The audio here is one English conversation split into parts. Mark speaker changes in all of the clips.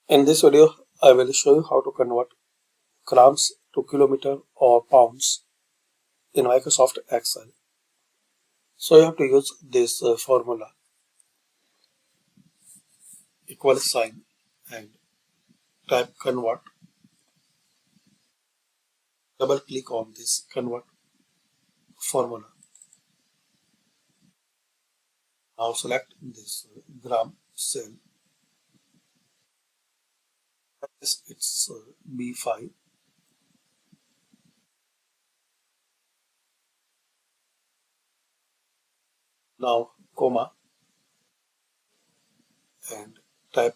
Speaker 1: In this video, I will show you how to convert grams to kilometer or pounds in Microsoft Excel. So you have to use this formula, equal sign, and type convert. Double click on this convert formula. Now select this gram cell. It's B5. Now comma and type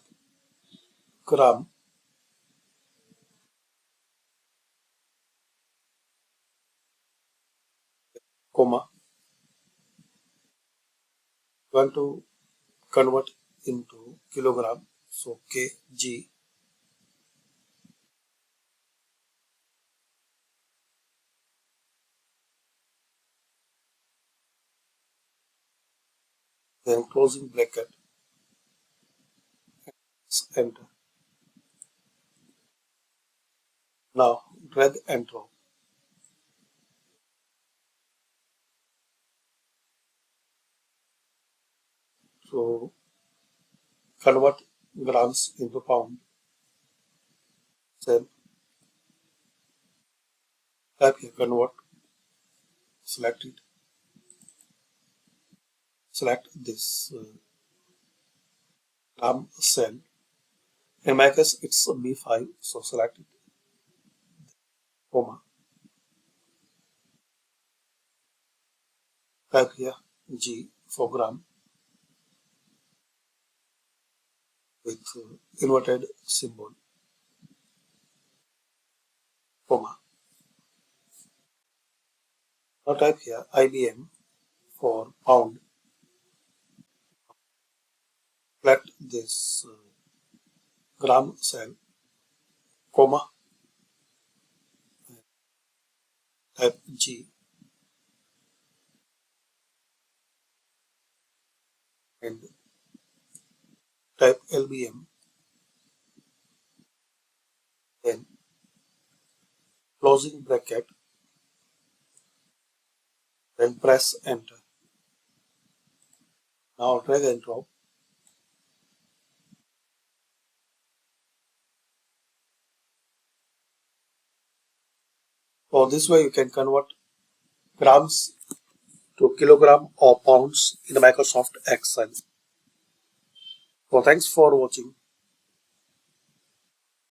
Speaker 1: gram, comma. You want to convert into kilogram, so kg. Then closing bracket, enter. Now drag and drop. So convert grams into pound. Then type here convert, select it, select this gram cell. In my case, it's B5, so select it, comma. Type here G for gram with inverted symbol, comma. Now type here IBM for pound. Select this gram cell, comma. Type G and type LBM. Then closing bracket. Then press enter. Now drag and drop. So this way you can convert grams to kilogram or pounds in Microsoft Excel. So thanks for watching.